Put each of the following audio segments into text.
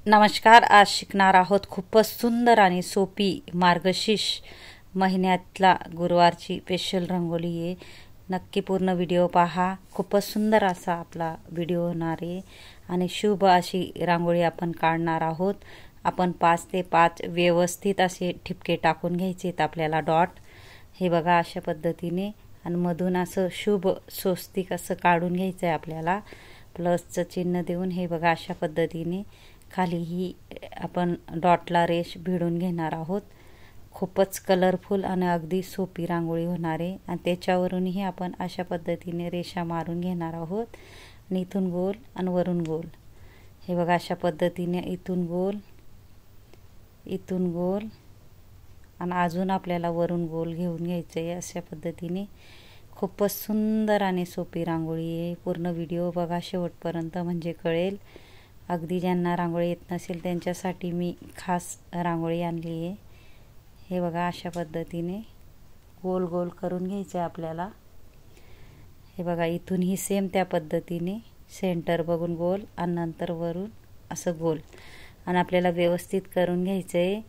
नमस्कार. आज शिकणार आहोत खूपच सुंदर आणि सोपी मार्गशीर्ष महिन्यातला गुरुवारची स्पेशल रंगोली आहे. नक्की पूर्ण व्हिडिओ पहा. खूपच सुंदर असा आपला व्हिडिओ होणार आहे आणि शुभ अशी रांगोळी आपण काढणार आहोत. आपण 5 ते 5 व्यवस्थित असे ठिपके टाकून घ्यायचे आहेत आपल्याला डॉट. हे बघा अशा पद्धतीने आणि मधून असं शुभ स्वस्तिक असं काढून घ्यायचं आहे आपल्याला, प्लसचं चिन्ह देऊन. हे बघा अशा पद्धतीने खालीही आपण डॉटला रेष भिडून घेणार आहोत. खूपच कलरफुल आणि अगदी सोपी रांगोळी होणार आहे आणि त्याच्यावरूनही आपण अशा पद्धतीने रेषा मारून घेणार आहोत आणि इथून गोल आणि वरून गोल. हे बघा अशा पद्धतीने इथून गोल, इथून गोल आणि अजून आपल्याला वरून गोल घेऊन घ्यायचं आहे. अशा पद्धतीने खूपच सुंदर आणि सोपी रांगोळी आहे. पूर्ण व्हिडिओ बघा शेवटपर्यंत म्हणजे कळेल. अगदी ज्यांना रांगोळी येत नसेल त्यांच्यासाठी मी खास रांगोळी आणली आहे. हे बघा अशा पद्धतीने गोल गोल करून घ्यायचं आहे आपल्याला. हे बघा इथूनही सेम त्या पद्धतीने सेंटर बघून गोल आणि नंतर वरून असं गोल आणि आपल्याला व्यवस्थित करून घ्यायचं आहे.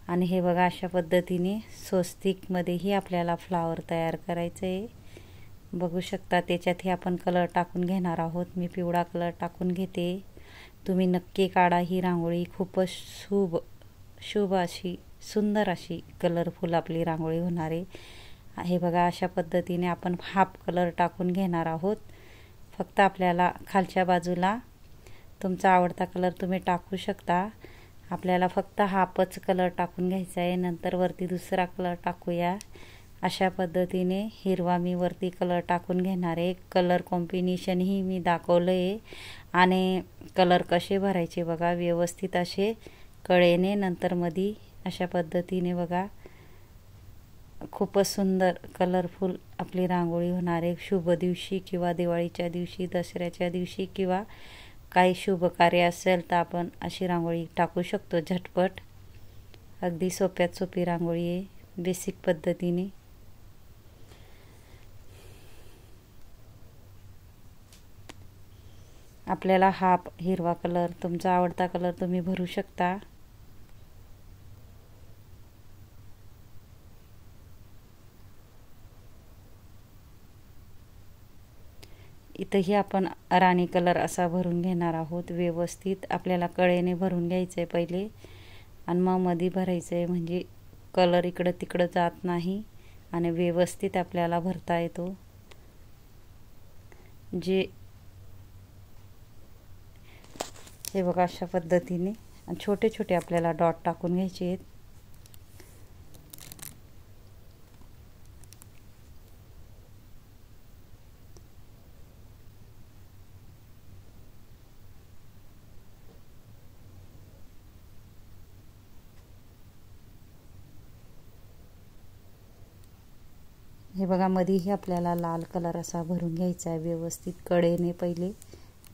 आणि हे बघा अशा पद्धतीने स्वस्तिकमध्येही आपल्याला फ्लावर तयार करायचं आहे. बघू शकता त्याच्यातही आपण कलर टाकून घेणार आहोत. मी पिवळा कलर टाकून घेते. तुम्ही नक्की काढा ही रांगोळी. खूपच शुभ अशी सुंदर अशी कलरफुल आपली रांगोळी होणार आहे. हे बघा अशा पद्धतीने आपण हाफ कलर टाकून घेणार आहोत. फक्त आपल्याला खालच्या बाजूला तुमचा आवडता कलर तुम्ही टाकू शकता. आपल्याला फक्त हाफच कलर टाकून घ्यायचा आहे. नंतर वरती दुसरा कलर टाकूया. अशा पद्धतीने हिरवा मी वरती कलर टाकून घेणार आहे. कलर कॉम्बिनेशनही मी दाखवलं आहे आणि कलर कसे भरायचे बघा व्यवस्थित असे कळेने. नंतर मध्ये अशा पद्धतीने बघा खूपच सुंदर कलरफुल आपली रांगोळी होणार आहे. शुभ दिवशी किंवा दिवाळीच्या दिवशी, दसऱ्याच्या दिवशी किंवा काही शुभ कार्य असेल तर आपण अशी रांगोळी टाकू शकतो झटपट. अगदी सोप्यात सोपी रांगोळी आहे बेसिक पद्धतीने. आपल्याला हाफ हिरवा कलर तुमचा आवडता कलर तुम्ही भरू शकता. इथंही आपण राणी कलर असा भरून घेणार आहोत. व्यवस्थित आपल्याला कळेने भरून घ्यायचं आहे पहिले आणि मग मध्ये भरायचं आहे, म्हणजे कलर इकडं तिकडं जात नाही आणि व्यवस्थित आपल्याला भरता येतो. हे बघा अशा पद्धतीने छोटे छोटे आपल्याला डॉट टाकून घ्यायचे आहेत. हे बघा मध्येही आपल्याला लाल कलर असा भरून घ्यायचा आहे व्यवस्थित कडेने पहिले,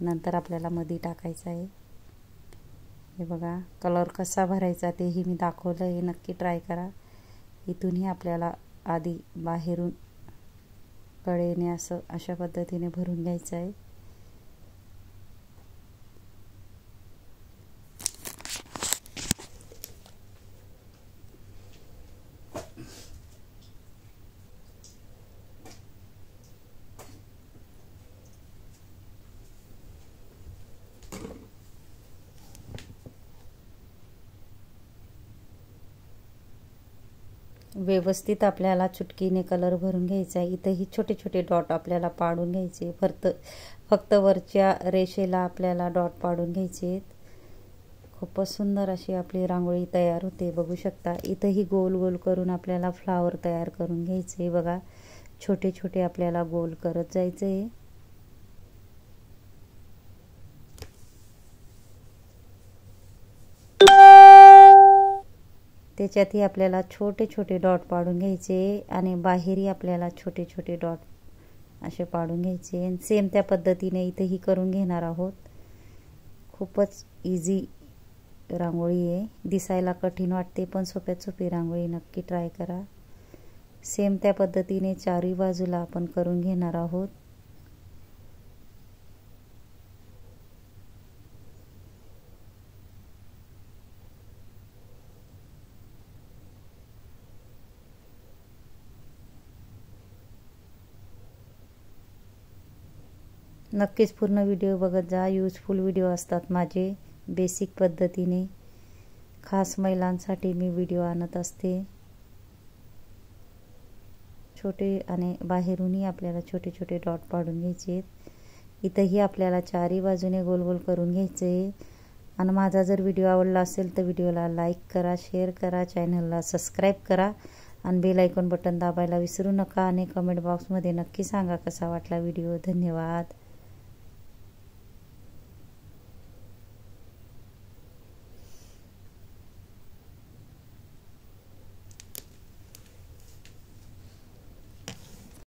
नंतर आपल्याला मध्ये टाकायचा आहे. हे बघा कलर कसा भरायचा तेही मी दाखवलं आहे. नक्की ट्राय करा. इथूनही आपल्याला आधी बाहेरून कडेने असं अशा पद्धतीने भरून घ्यायचं आहे. व्यवस्थित आपल्याला चुटकीने कलर भरून घ्यायचा आहे. इथंही छोटे छोटे डॉट आपल्याला पाडून घ्यायचे. फक्त वरच्या रेषेला आपल्याला डॉट पाडून घ्यायचे आहेत. खूपच सुंदर अशी आपली रांगोळी तयार होते. बघू शकता इथंही गोल गोल करून आपल्याला फ्लावर तयार करून घ्यायचे. बघा छोटे छोटे आपल्याला गोल करत जायचे आहे. त्याच्यातही आपल्याला छोटे छोटे डॉट पाडून घ्यायचे आणि बाहेरही आपल्याला छोटे छोटे डॉट असे पाडून घ्यायचे. सेम त्या पद्धतीने इथेही करून घेणार आहोत. खूपच इझी रांगोळी आहे. दिसायला कठीण वाटते पण सोप्यात सोपी रांगोळी. नक्की ट्राय करा. सेम त्या पद्धतीने चारही बाजूला आपण करून घेणार आहोत. नक्कीच पूर्ण व्हिडिओ बघत जा. यूजफुल व्हिडिओ असतात माझे. बेसिक पद्धतीने खास महिलांसाठी मी व्हिडिओ आणत असते. छोटे आणि बाहेरूनही आपल्याला छोटे छोटे डॉट पाडून घ्यायचे आहेत. इथंही आपल्याला चारही बाजूने गोल गोल करून घ्यायचे आहे. आणि माझा जर व्हिडिओ आवडला असेल तर व्हिडिओला लाईक करा, शेअर करा, चॅनलला सबस्क्राईब करा आणि बेल आयकॉन बटन दाबायला विसरू नका. आणि कमेंट बॉक्समध्ये नक्की सांगा कसा वाटला व्हिडिओ. धन्यवाद.